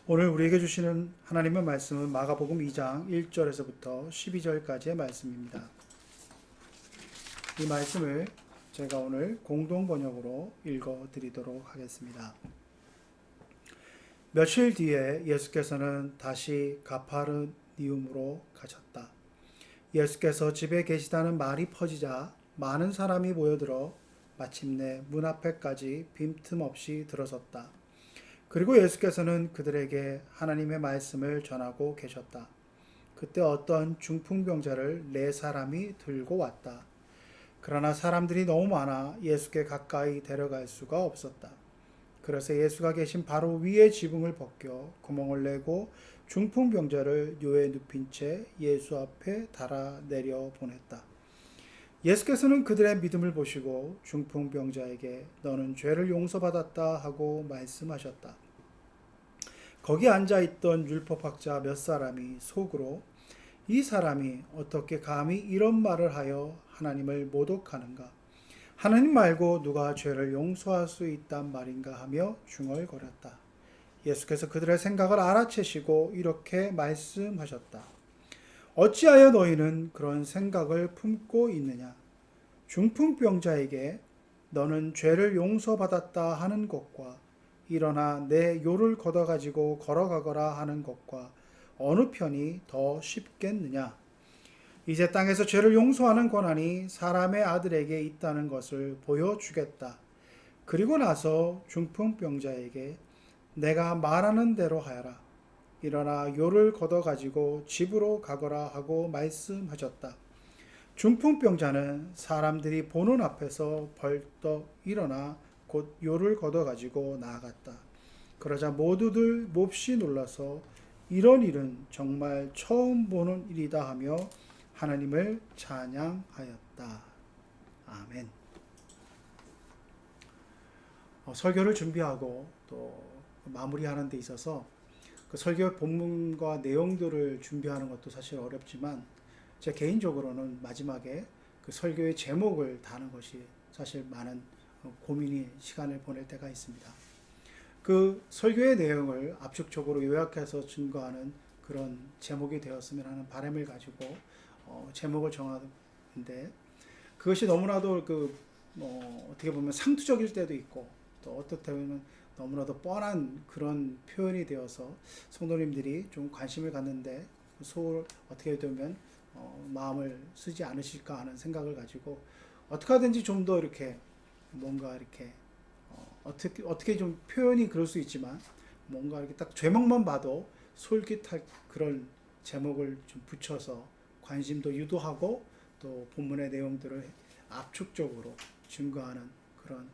오늘 우리에게 주시는 하나님의 말씀은 마가복음 2장 1절에서부터 12절까지의 말씀입니다. 이 말씀을 제가 오늘 공동 번역으로 읽어 드리도록 하겠습니다. 며칠 뒤에 예수께서는 다시 가파르니움으로 가셨다. 예수께서 집에 계시다는 말이 퍼지자 많은 사람이 모여들어 마침내 문 앞에까지 빈틈없이 들어섰다. 그리고 예수께서는 그들에게 하나님의 말씀을 전하고 계셨다. 그때 어떤 중풍병자를 4사람이 들고 왔다. 그러나 사람들이 너무 많아 예수께 가까이 데려갈 수가 없었다. 그래서 예수가 계신 바로 위에 지붕을 벗겨 구멍을 내고 중풍병자를 묘에 눕힌 채 예수 앞에 달아 내려 보냈다. 예수께서는 그들의 믿음을 보시고 중풍병자에게 너는 죄를 용서받았다 하고 말씀하셨다. 거기 앉아있던 율법학자 몇 사람이 속으로 이 사람이 어떻게 감히 이런 말을 하여 하나님을 모독하는가? 하나님 말고 누가 죄를 용서할 수 있단 말인가 하며 중얼거렸다. 예수께서 그들의 생각을 알아채시고 이렇게 말씀하셨다. 어찌하여 너희는 그런 생각을 품고 있느냐? 중풍병자에게 너는 죄를 용서받았다 하는 것과 일어나 내 요를 걷어가지고 걸어가거라 하는 것과 어느 편이 더 쉽겠느냐? 이제 땅에서 죄를 용서하는 권한이 사람의 아들에게 있다는 것을 보여주겠다. 그리고 나서 중풍병자에게 내가 말하는 대로 하여라. 일어나 요를 걷어가지고 집으로 가거라 하고 말씀하셨다. 중풍병자는 사람들이 보는 앞에서 벌떡 일어나 곧 요를 걷어가지고 나아갔다. 그러자 모두들 몹시 놀라서 이런 일은 정말 처음 보는 일이다 하며 하나님을 찬양하였다. 아멘. 설교를 준비하고 또 마무리하는 데 있어서 그 설교 본문과 내용들을 준비하는 것도 사실 어렵지만 제 개인적으로는 마지막에 그 설교의 제목을 다는 것이 사실 많은 고민이 시간을 보낼 때가 있습니다. 그 설교의 내용을 압축적으로 요약해서 증거하는 그런 제목이 되었으면 하는 바람을 가지고 제목을 정하는데 그것이 너무나도 어떻게 보면 상투적일 때도 있고 또 어떻게 보면 너무나도 뻔한 그런 표현이 되어서 성도님들이 좀 관심을 갖는데 어떻게 되면 마음을 쓰지 않으실까 하는 생각을 가지고 어떻게 하든지 좀 더 이렇게 뭔가 이렇게 어떻게 좀 표현이 그럴 수 있지만 뭔가 이렇게 딱 제목만 봐도 솔깃할 그런 제목을 좀 붙여서 관심도 유도하고 또 본문의 내용들을 압축적으로 증거하는 그런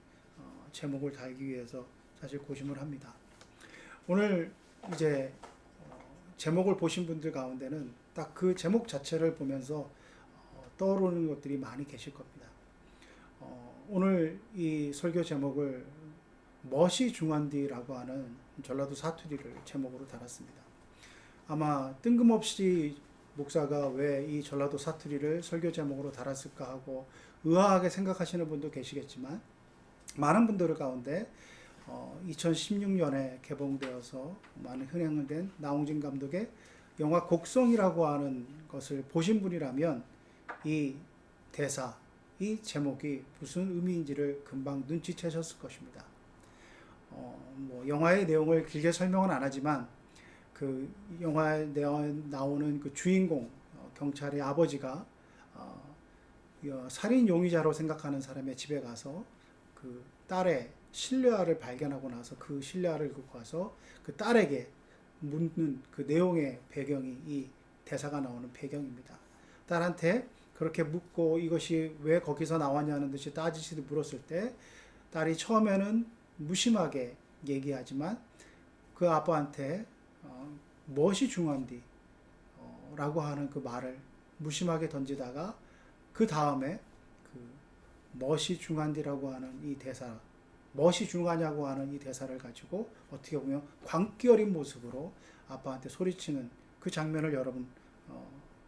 제목을 달기 위해서 사실 고심을 합니다. 오늘 이제 제목을 보신 분들 가운데는 딱 그 제목 자체를 보면서 떠오르는 것들이 많이 계실 겁니다. 오늘 이 설교 제목을 멋이 중한디라고 하는 전라도 사투리를 제목으로 달았습니다. 아마 뜬금없이 목사가 왜 이 전라도 사투리를 설교 제목으로 달았을까 하고 의아하게 생각하시는 분도 계시겠지만 많은 분들 가운데 2016년에 개봉되어서 많은 흥행을 된 나홍진 감독의 영화 곡성이라고 하는 것을 보신 분이라면 이 대사, 이 제목이 무슨 의미인지를 금방 눈치채셨을 것입니다. 영화의 내용을 길게 설명은 안 하지만 그 영화에 나오는 그 주인공 경찰의 아버지가 살인 용의자로 생각하는 사람의 집에 가서 그 딸의 실내화를 발견하고 나서 그 실내화를 갖고 와서 그 딸에게 묻는 그 내용의 배경이 이 대사가 나오는 배경입니다. 딸한테 그렇게 묻고 이것이 왜 거기서 나왔냐는 듯이 따지듯이 물었을 때 딸이 처음에는 무심하게 얘기하지만 그 아빠한테 멋이 중한디 라고 하는 그 말을 무심하게 던지다가 그 다음에 그 멋이 중한디라고 하는 이 대사, 멋이 중하냐고 하는 이 대사를 가지고 어떻게 보면 광기 어린 모습으로 아빠한테 소리치는 그 장면을 여러분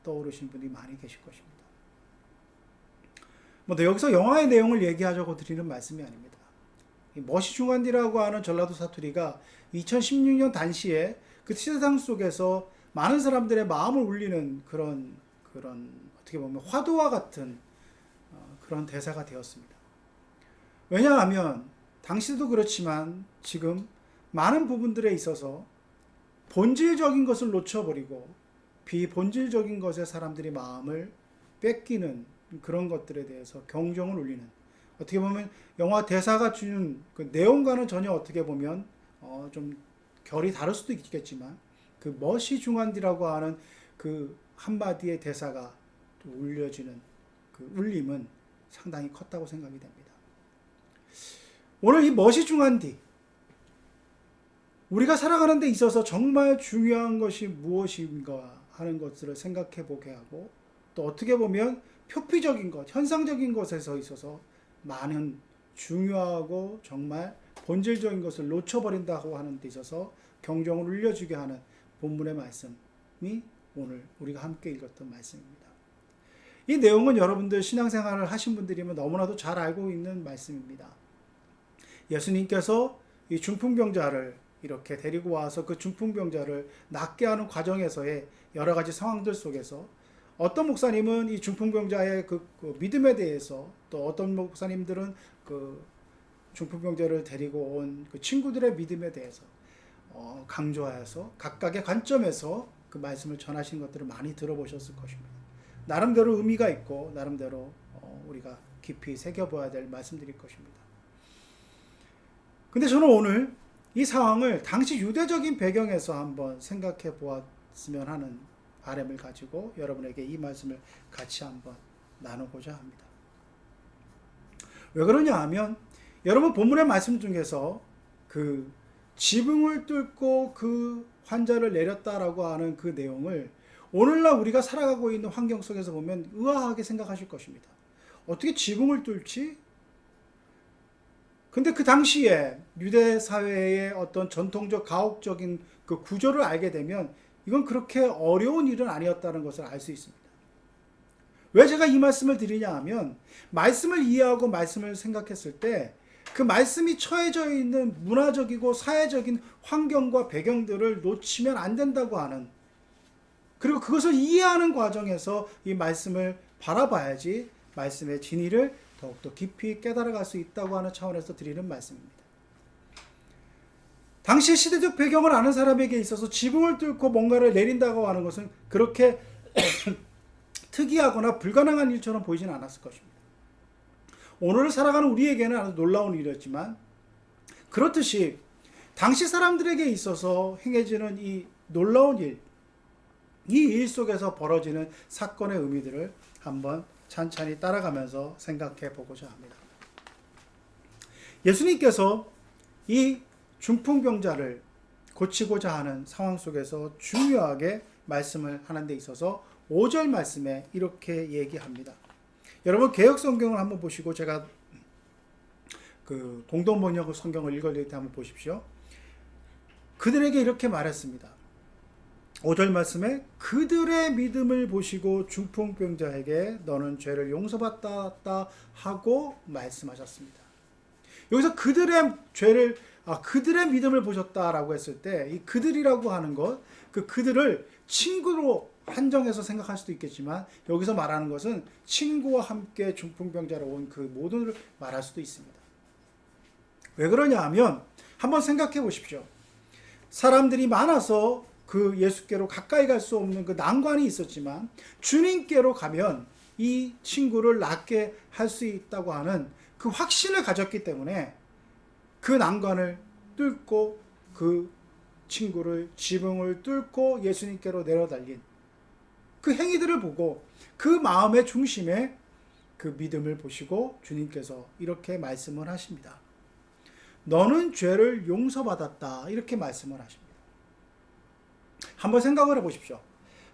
떠오르신 분이 많이 계실 것입니다. 여기서 영화의 내용을 얘기하자고 드리는 말씀이 아닙니다. 멋이 중한디라고 하는 전라도 사투리가 2016년 당시에 그 세상 속에서 많은 사람들의 마음을 울리는 그런 어떻게 보면 화두와 같은 그런 대사가 되었습니다. 왜냐하면 당시도 그렇지만 지금 많은 부분들에 있어서 본질적인 것을 놓쳐버리고 비본질적인 것에 사람들이 마음을 뺏기는 그런 것들에 대해서 경종을 울리는, 어떻게 보면 영화 대사가 주는 그 내용과는 전혀 어떻게 보면 좀 결이 다를 수도 있겠지만 그 멋이 중한디라고 하는 그 한마디의 대사가 울려지는 그 울림은 상당히 컸다고 생각이 됩니다. 오늘 이 멋이 중한디, 우리가 살아가는 데 있어서 정말 중요한 것이 무엇인가 하는 것들을 생각해 보게 하고, 또 어떻게 보면 표피적인 것, 현상적인 것에서 있어서 많은 중요하고 정말 본질적인 것을 놓쳐버린다고 하는 데 있어서 경종을 울려주게 하는 본문의 말씀이 오늘 우리가 함께 읽었던 말씀입니다. 이 내용은 여러분들 신앙생활을 하신 분들이면 너무나도 잘 알고 있는 말씀입니다. 예수님께서 이 중풍병자를 이렇게 데리고 와서 그 중풍병자를 낫게 하는 과정에서의 여러 가지 상황들 속에서 어떤 목사님은 이 중풍병자의 그 믿음에 대해서, 또 어떤 목사님들은 그 중풍병자를 데리고 온 그 친구들의 믿음에 대해서 강조하여서 각각의 관점에서 그 말씀을 전하신 것들을 많이 들어보셨을 것입니다. 나름대로 의미가 있고 나름대로 우리가 깊이 새겨봐야 될 말씀들일 것입니다. 근데 저는 오늘 이 상황을 당시 유대적인 배경에서 한번 생각해 보았으면 하는 바람을 가지고 여러분에게 이 말씀을 같이 한번 나누고자 합니다. 왜 그러냐 하면 여러분 본문의 말씀 중에서 그 지붕을 뚫고 그 환자를 내렸다라고 하는 그 내용을 오늘날 우리가 살아가고 있는 환경 속에서 보면 의아하게 생각하실 것입니다. 어떻게 지붕을 뚫지? 근데 그 당시에 유대 사회의 어떤 전통적 가옥적인 그 구조를 알게 되면 이건 그렇게 어려운 일은 아니었다는 것을 알 수 있습니다. 왜 제가 이 말씀을 드리냐 하면 말씀을 이해하고 말씀을 생각했을 때 그 말씀이 처해져 있는 문화적이고 사회적인 환경과 배경들을 놓치면 안 된다고 하는, 그리고 그것을 이해하는 과정에서 이 말씀을 바라봐야지 말씀의 진리를 더욱더 깊이 깨달아갈 수 있다고 하는 차원에서 드리는 말씀입니다. 당시 시대적 배경을 아는 사람에게 있어서 지붕을 뚫고 뭔가를 내린다고 하는 것은 그렇게 특이하거나 불가능한 일처럼 보이지는 않았을 것입니다. 오늘을 살아가는 우리에게는 아주 놀라운 일이었지만, 그렇듯이 당시 사람들에게 있어서 행해지는 이 놀라운 일, 이 일 속에서 벌어지는 사건의 의미들을 한번 찬찬히 따라가면서 생각해 보고자 합니다. 예수님께서 이 중풍병자를 고치고자 하는 상황 속에서 중요하게 말씀을 하는 데 있어서 5절 말씀에 이렇게 얘기합니다. 여러분 개역 성경을 한번 보시고 제가 그 공동번역 성경을 읽어드릴 때 한번 보십시오. 그들에게 이렇게 말했습니다. 5절 말씀에 그들의 믿음을 보시고 중풍병자에게 너는 죄를 용서받았다 하고 말씀하셨습니다. 여기서 그들의 죄를 그들의 믿음을 보셨다라고 했을 때 이 그들이라고 하는 것, 그 그들을 친구로 한정해서 생각할 수도 있겠지만 여기서 말하는 것은 친구와 함께 중풍병자로 온 그 모두를 말할 수도 있습니다. 왜 그러냐 하면 한번 생각해 보십시오. 사람들이 많아서 그 예수께로 가까이 갈 수 없는 그 난관이 있었지만 주님께로 가면 이 친구를 낫게 할 수 있다고 하는 그 확신을 가졌기 때문에 그 난관을 뚫고 그 친구를 지붕을 뚫고 예수님께로 내려달린 그 행위들을 보고 그 마음의 중심에 그 믿음을 보시고 주님께서 이렇게 말씀을 하십니다. 너는 죄를 용서받았다, 이렇게 말씀을 하십니다. 한번 생각을 해보십시오.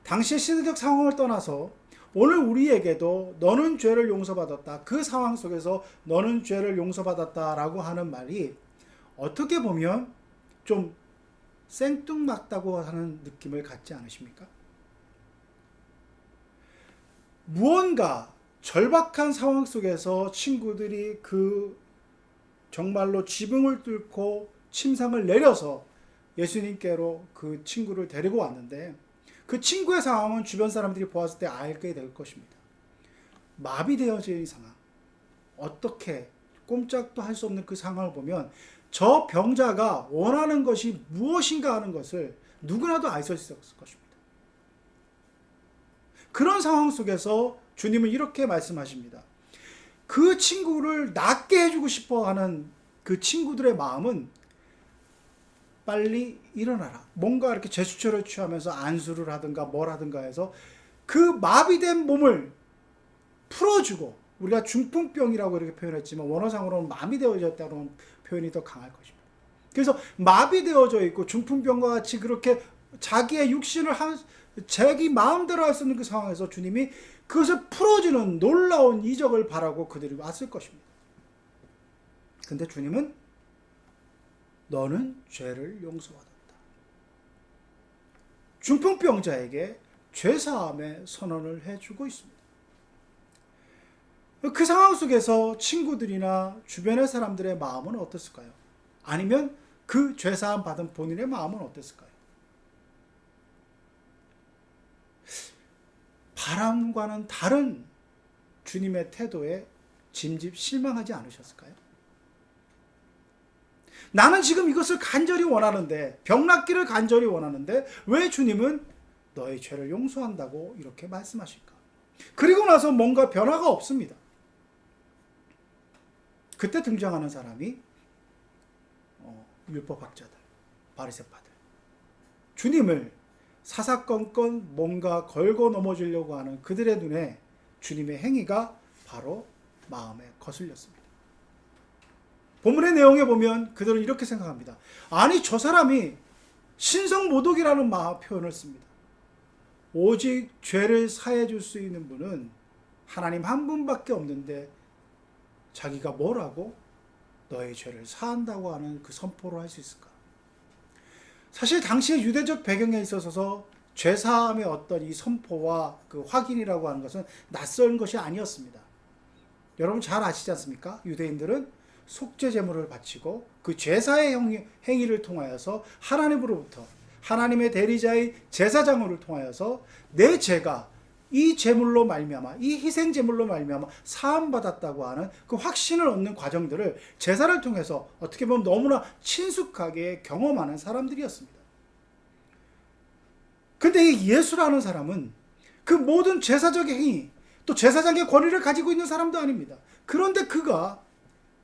당시의 시대적 상황을 떠나서 오늘 우리에게도 너는 죄를 용서받았다, 그 상황 속에서 너는 죄를 용서받았다라고 하는 말이 어떻게 보면 좀 생뚱맞다고 하는 느낌을 갖지 않으십니까? 무언가 절박한 상황 속에서 친구들이 그 정말로 지붕을 뚫고 침상을 내려서 예수님께로 그 친구를 데리고 왔는데 그 친구의 상황은 주변 사람들이 보았을 때 알게 될 것입니다. 마비되어진 상황, 어떻게 꼼짝도 할 수 없는 그 상황을 보면 저 병자가 원하는 것이 무엇인가 하는 것을 누구나도 알 수 있을 것입니다. 그런 상황 속에서 주님은 이렇게 말씀하십니다. 그 친구를 낫게 해주고 싶어 하는 그 친구들의 마음은 빨리 일어나라. 뭔가 이렇게 제스처를 취하면서 안수를 하든가 뭘 하든가 해서 그 마비된 몸을 풀어주고, 우리가 중풍병이라고 이렇게 표현했지만 원어상으로는 마비되어졌다는 표현이 더 강할 것입니다. 그래서 마비되어져 있고 중풍병과 같이 그렇게 자기의 육신을 자기 마음대로 할 수 없는 그 상황에서 주님이 그것을 풀어주는 놀라운 이적을 바라고 그들이 왔을 것입니다. 근데 주님은 너는 죄를 용서받았다. 중풍병자에게 죄사함의 선언을 해주고 있습니다. 그 상황 속에서 친구들이나 주변의 사람들의 마음은 어땠을까요? 아니면 그 죄사함 받은 본인의 마음은 어땠을까요? 바람과는 다른 주님의 태도에 짐짓 실망하지 않으셨을까요? 나는 지금 이것을 간절히 원하는데, 병 낫기를 간절히 원하는데 왜 주님은 너의 죄를 용서한다고 이렇게 말씀하실까? 그리고 나서 뭔가 변화가 없습니다. 그때 등장하는 사람이 율법학자들, 바리새파들, 주님을 사사건건 뭔가 걸고 넘어지려고 하는 그들의 눈에 주님의 행위가 바로 마음에 거슬렸습니다. 본문의 내용에 보면 그들은 이렇게 생각합니다. 아니, 저 사람이 신성모독이라는 표현을 씁니다. 오직 죄를 사해 줄 수 있는 분은 하나님 한 분밖에 없는데 자기가 뭐라고 너의 죄를 사한다고 하는 그 선포를 할 수 있을까? 사실 당시의 유대적 배경에 있어서 죄사함의 어떤 이 선포와 그 확인이라고 하는 것은 낯선 것이 아니었습니다. 여러분 잘 아시지 않습니까? 유대인들은 속죄 제물을 바치고 그 제사의 행위를 통하여서 하나님으로부터, 하나님의 대리자의 제사장을 통하여서 내 죄가 이 제물로 말미암아, 이 희생 제물로 말미암아 사함 받았다고 하는 그 확신을 얻는 과정들을 제사를 통해서 어떻게 보면 너무나 친숙하게 경험하는 사람들이었습니다. 근데 이 예수라는 사람은 그 모든 제사적인 행위, 또 제사장의 권위를 가지고 있는 사람도 아닙니다. 그런데 그가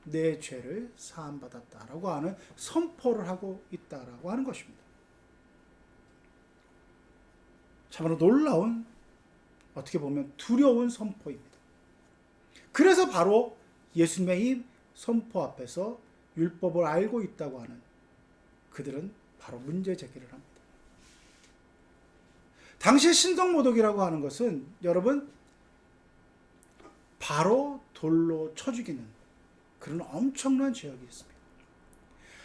내 죄를 사함 받았다라고 하는 선포를 하고 있다라고 하는 것입니다. 참으로 놀라운, 어떻게 보면 두려운 선포입니다. 그래서 바로 예수님의 이 선포 앞에서 율법을 알고 있다고 하는 그들은 바로 문제 제기를 합니다. 당시 신성모독이라고 하는 것은 여러분 바로 돌로 쳐 죽이는 그런 엄청난 죄악이었습니다.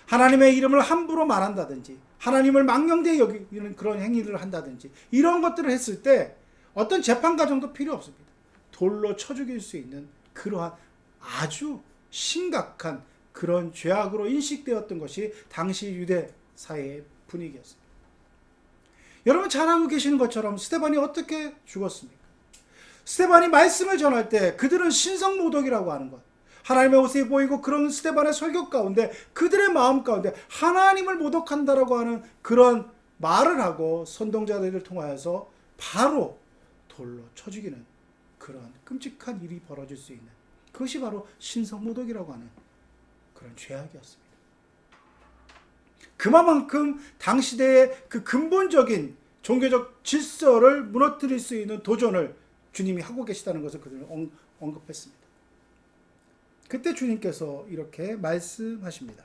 하나님의 이름을 함부로 말한다든지 하나님을 망령되이 여기는 그런 행위를 한다든지 이런 것들을 했을 때 어떤 재판 과정도 필요 없습니다. 돌로 쳐 죽일 수 있는 그러한 아주 심각한 그런 죄악으로 인식되었던 것이 당시 유대 사회의 분위기였습니다. 여러분 잘 알고 계시는 것처럼 스데반이 어떻게 죽었습니까? 스데반이 말씀을 전할 때 그들은 신성모독이라고 하는 것, 하나님의 모습이 보이고 그런 스데반의 설교 가운데 그들의 마음 가운데 하나님을 모독한다라고 하는 그런 말을 하고 선동자들을 통하여서 바로 돌로 쳐 죽이는 그런 끔찍한 일이 벌어질 수 있는, 그것이 바로 신성모독이라고 하는 그런 죄악이었습니다. 그만큼 당시대의 그 근본적인 종교적 질서를 무너뜨릴 수 있는 도전을 주님이 하고 계시다는 것을 그들은 언급했습니다. 그때 주님께서 이렇게 말씀하십니다.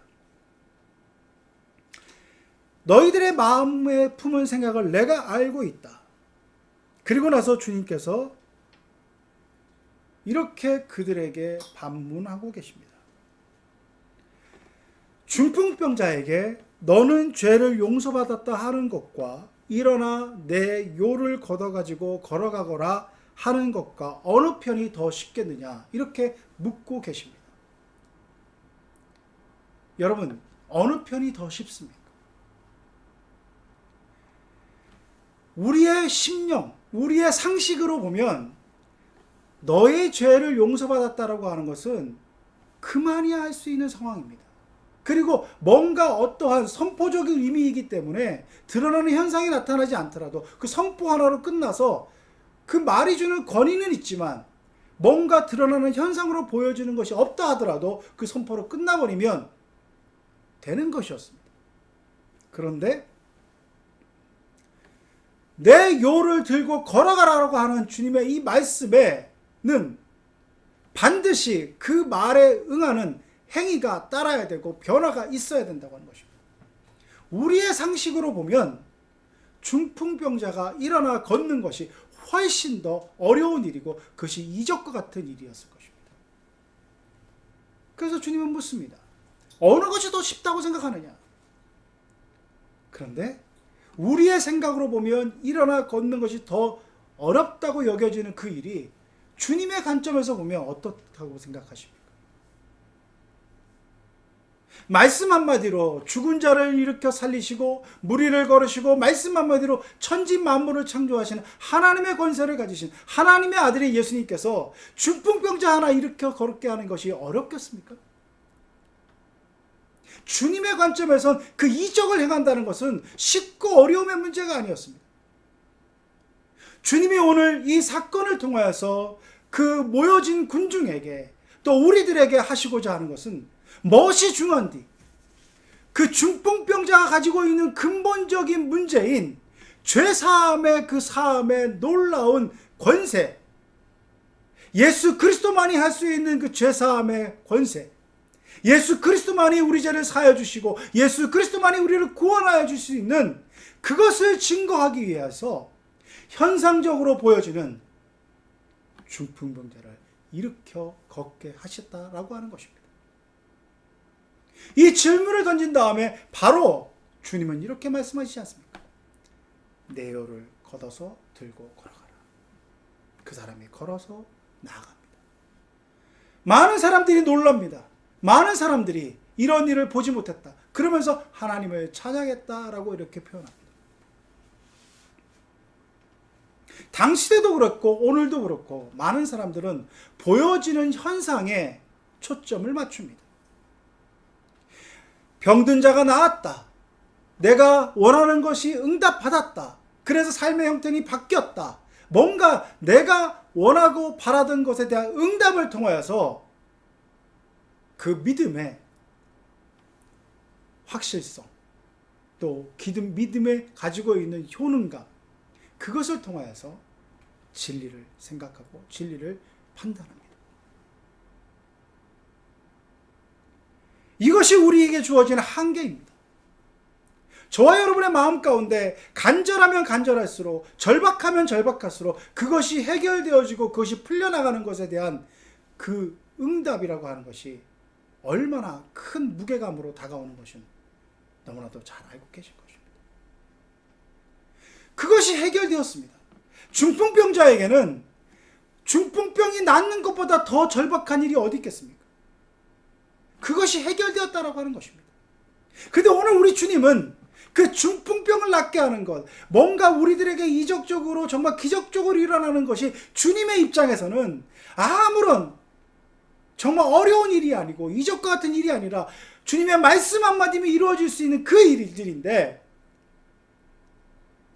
너희들의 마음에 품은 생각을 내가 알고 있다. 그리고 나서 주님께서 이렇게 그들에게 반문하고 계십니다. 중풍병자에게 너는 죄를 용서받았다 하는 것과 일어나 내 요를 걷어가지고 걸어가거라 하는 것과 어느 편이 더 쉽겠느냐 이렇게 묻고 계십니다. 여러분 어느 편이 더 쉽습니까? 우리의 심령, 우리의 상식으로 보면 너의 죄를 용서받았다라고 하는 것은 그만이야 할 수 있는 상황입니다. 그리고 뭔가 어떠한 선포적인 의미이기 때문에 드러나는 현상이 나타나지 않더라도 그 선포 하나로 끝나서 그 말이 주는 권위는 있지만 뭔가 드러나는 현상으로 보여지는 것이 없다 하더라도 그 선포로 끝나버리면 되는 것이었습니다. 그런데 내 요를 들고 걸어가라고 하는 주님의 이 말씀에는 반드시 그 말에 응하는 행위가 따라야 되고 변화가 있어야 된다고 하는 것입니다. 우리의 상식으로 보면 중풍병자가 일어나 걷는 것이 훨씬 더 어려운 일이고 그것이 이적과 같은 일이었을 것입니다. 그래서 주님은 묻습니다. 어느 것이 더 쉽다고 생각하느냐? 그런데 우리의 생각으로 보면 일어나 걷는 것이 더 어렵다고 여겨지는 그 일이 주님의 관점에서 보면 어떻다고 생각하십니까? 말씀 한마디로 죽은 자를 일으켜 살리시고 무리를 걸으시고 말씀 한마디로 천지 만물을 창조하시는 하나님의 권세를 가지신 하나님의 아들인 예수님께서 중풍병자 하나 일으켜 걸게 하는 것이 어렵겠습니까? 주님의 관점에선 그 이적을 행한다는 것은 쉽고 어려움의 문제가 아니었습니다. 주님이 오늘 이 사건을 통하여서 그 모여진 군중에게 또 우리들에게 하시고자 하는 것은 무엇이 중요한디? 그 중풍병자가 가지고 있는 근본적인 문제인 죄사함의 그 사함의 놀라운 권세, 예수 그리스도만이 할 수 있는 그 죄사함의 권세, 예수 그리스도만이 우리 죄를 사하여 주시고 예수 그리스도만이 우리를 구원하여 줄 수 있는 그것을 증거하기 위해서 현상적으로 보여지는 중풍병자를 일으켜 걷게 하셨다라고 하는 것입니다. 이 질문을 던진 다음에 바로 주님은 이렇게 말씀하시지 않습니까? 내 요를 걷어서 들고 걸어가라. 그 사람이 걸어서 나아갑니다. 많은 사람들이 놀랍니다. 많은 사람들이 이런 일을 보지 못했다. 그러면서 하나님을 찬양했다라고 이렇게 표현합니다. 당시에도 그렇고 오늘도 그렇고 많은 사람들은 보여지는 현상에 초점을 맞춥니다. 병든 자가 나았다. 내가 원하는 것이 응답받았다. 그래서 삶의 형편이 바뀌었다. 뭔가 내가 원하고 바라던 것에 대한 응답을 통하여서 그 믿음의 확실성, 또 믿음에 가지고 있는 효능감, 그것을 통하여서 진리를 생각하고 진리를 판단합니다. 이것이 우리에게 주어진 한계입니다. 저와 여러분의 마음 가운데 간절하면 간절할수록, 절박하면 절박할수록 그것이 해결되어지고 그것이 풀려나가는 것에 대한 그 응답이라고 하는 것이 얼마나 큰 무게감으로 다가오는 것은 너무나도 잘 알고 계신 것입니다. 그것이 해결되었습니다. 중풍병자에게는 중풍병이 낫는 것보다 더 절박한 일이 어디 있겠습니까? 그것이 해결되었다라고 하는 것입니다. 근데 오늘 우리 주님은 그 중풍병을 낫게 하는 것, 뭔가 우리들에게 이적적으로 정말 기적적으로 일어나는 것이 주님의 입장에서는 아무런 정말 어려운 일이 아니고 이적과 같은 일이 아니라 주님의 말씀 한마디면 이루어질 수 있는 그 일들인데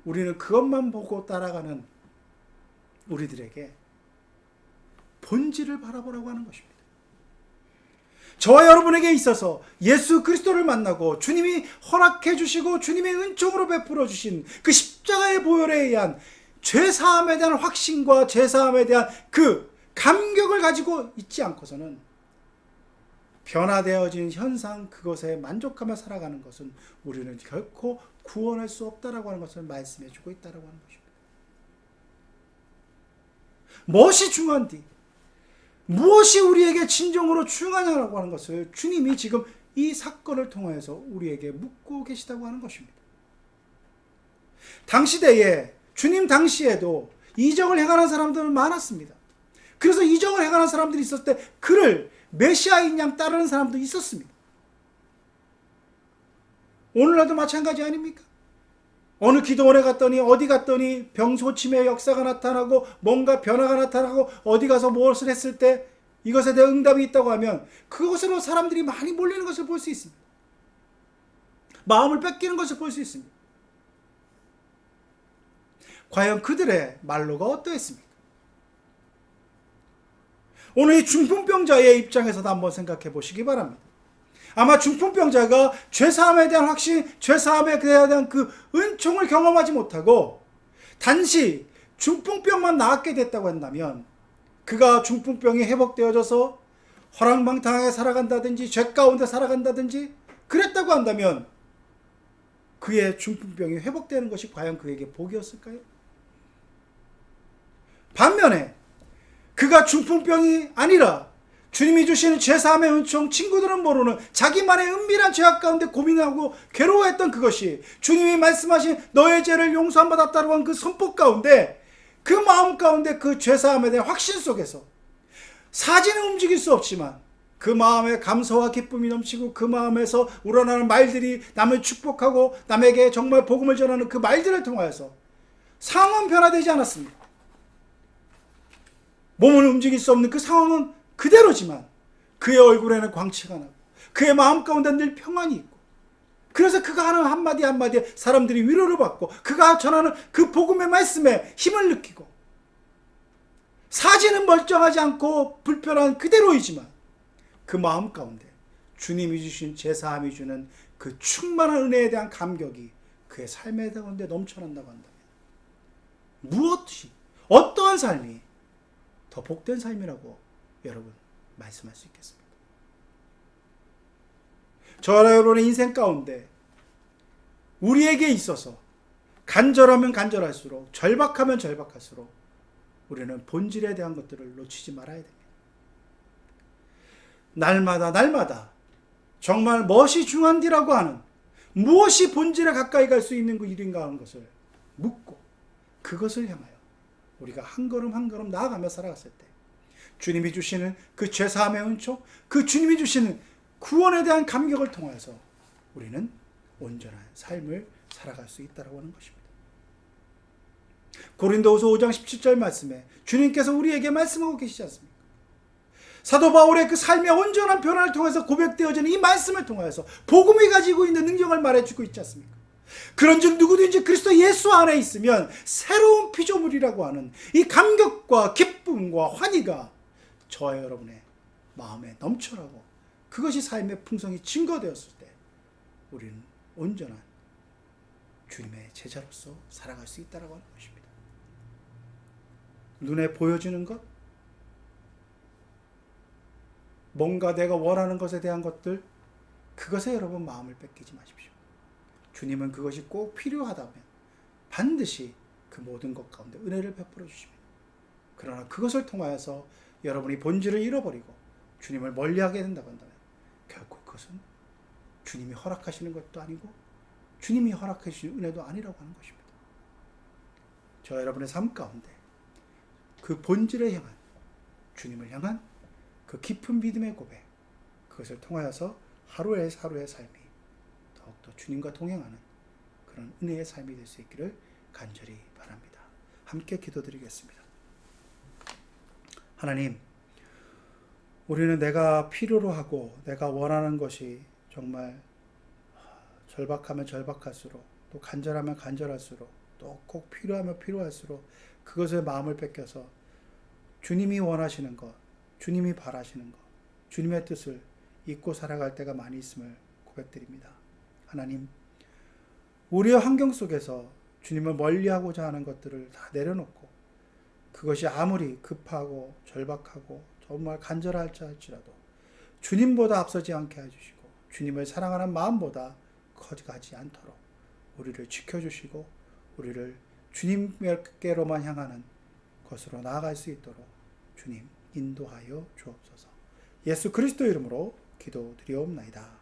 우리는 그것만 보고 따라가는 우리들에게 본질을 바라보라고 하는 것입니다. 저와 여러분에게 있어서 예수 그리스도를 만나고 주님이 허락해 주시고 주님의 은총으로 베풀어 주신 그 십자가의 보혈에 의한 죄사함에 대한 확신과 죄사함에 대한 그 감격을 가지고 있지 않고서는 변화되어진 현상, 그것에 만족하며 살아가는 것은 우리는 결코 구원할 수 없다라고 하는 것을 말씀해 주고 있다라고 하는 것입니다. 무엇이 중요한디? 무엇이 우리에게 진정으로 중요하냐고 하는 것을 주님이 지금 이 사건을 통해서 우리에게 묻고 계시다고 하는 것입니다. 당시대에 주님 당시에도 이적을 행하는 사람들은 많았습니다. 그래서 이적을 행하는 사람들이 있었을 때 그를 메시아인 양 따르는 사람도 있었습니다. 오늘날도 마찬가지 아닙니까? 어느 기도원에 갔더니 어디 갔더니 병소침의 역사가 나타나고 뭔가 변화가 나타나고 어디 가서 무엇을 했을 때 이것에 대한 응답이 있다고 하면 그것으로 사람들이 많이 몰리는 것을 볼 수 있습니다. 마음을 뺏기는 것을 볼 수 있습니다. 과연 그들의 말로가 어떠했습니까? 오늘 이 중풍병자의 입장에서도 한번 생각해 보시기 바랍니다. 아마 중풍병자가 죄사함에 대한 확신, 죄사함에 대한 그 은총을 경험하지 못하고 단지 중풍병만 나았게 됐다고 한다면 그가 중풍병이 회복되어져서 허랑방탕하게 살아간다든지 죄 가운데 살아간다든지 그랬다고 한다면 그의 중풍병이 회복되는 것이 과연 그에게 복이었을까요? 반면에 그가 중풍병이 아니라 주님이 주시는 죄사함의 은총, 친구들은 모르는 자기만의 은밀한 죄악 가운데 고민하고 괴로워했던 그것이 주님이 말씀하신 너의 죄를 용서함 받았다고 한 그 선포 가운데 그 마음 가운데 그 죄사함에 대한 확신 속에서 사지는 움직일 수 없지만 그 마음에 감사와 기쁨이 넘치고 그 마음에서 우러나는 말들이 남을 축복하고 남에게 정말 복음을 전하는 그 말들을 통하여서 상황은 변화되지 않았습니다. 몸을 움직일 수 없는 그 상황은 그대로지만 그의 얼굴에는 광채가 나고 그의 마음 가운데 늘 평안이 있고 그래서 그가 하는 한마디 한마디에 사람들이 위로를 받고 그가 전하는 그 복음의 말씀에 힘을 느끼고 사지는 멀쩡하지 않고 불편한 그대로이지만 그 마음 가운데 주님이 주신 제사함이 주는 그 충만한 은혜에 대한 감격이 그의 삶에 가운데 넘쳐난다고 한다면 무엇이 어떠한 삶이 더 복된 삶이라고 여러분 말씀할 수 있겠습니까? 저와 여러분의 인생 가운데 우리에게 있어서 간절하면 간절할수록 절박하면 절박할수록 우리는 본질에 대한 것들을 놓치지 말아야 됩니다. 날마다 정말 무엇이 중요한디라고 하는 무엇이 본질에 가까이 갈 수 있는 그 일인가 하는 것을 묻고 그것을 향하여 우리가 한 걸음 한 걸음 나아가며 살아갔을 때 주님이 주시는 그 죄사함의 은총, 그 주님이 주시는 구원에 대한 감격을 통해서 우리는 온전한 삶을 살아갈 수 있다고 하는 것입니다. 고린도후서 5장 17절 말씀에 주님께서 우리에게 말씀하고 계시지 않습니까? 사도 바울의 그 삶의 온전한 변화를 통해서 고백되어지는 이 말씀을 통해서 복음이 가지고 있는 능력을 말해주고 있지 않습니까? 그런즉 누구든지 그리스도 예수 안에 있으면 새로운 피조물이라고 하는 이 감격과 기쁨과 환희가 저와 여러분의 마음에 넘쳐나고 그것이 삶의 풍성이 증거되었을 때 우리는 온전한 주님의 제자로서 살아갈 수 있다고 하는 것입니다. 눈에 보여지는 것, 뭔가 내가 원하는 것에 대한 것들, 그것에 여러분 마음을 뺏기지 마십시오. 주님은 그것이 꼭 필요하다면 반드시 그 모든 것 가운데 은혜를 베풀어 주십니다. 그러나 그것을 통하여서 여러분이 본질을 잃어버리고 주님을 멀리하게 된다고 한다면 결코 그것은 주님이 허락하시는 것도 아니고 주님이 허락해 주신 은혜도 아니라고 하는 것입니다. 저 여러분의 삶 가운데 그 본질에 향한 주님을 향한 그 깊은 믿음의 고백, 그것을 통하여서 하루의 삶이 더욱더 주님과 동행하는 그런 은혜의 삶이 될 수 있기를 간절히 바랍니다. 함께 기도드리겠습니다. 하나님, 우리는 내가 필요로 하고 내가 원하는 것이 정말 절박하면 절박할수록 또 간절하면 간절할수록 또 꼭 필요하면 필요할수록 그것에 마음을 뺏겨서 주님이 원하시는 것, 주님이 바라시는 것, 주님의 뜻을 잊고 살아갈 때가 많이 있음을 고백드립니다. 하나님, 우리의 환경 속에서 주님을 멀리하고자 하는 것들을 다 내려놓고 그것이 아무리 급하고 절박하고 정말 간절할지 할지라도 주님보다 앞서지 않게 해주시고 주님을 사랑하는 마음보다 커지지 않도록 우리를 지켜주시고 우리를 주님께로만 향하는 것으로 나아갈 수 있도록 주님 인도하여 주옵소서. 예수 그리스도 이름으로 기도드리옵나이다.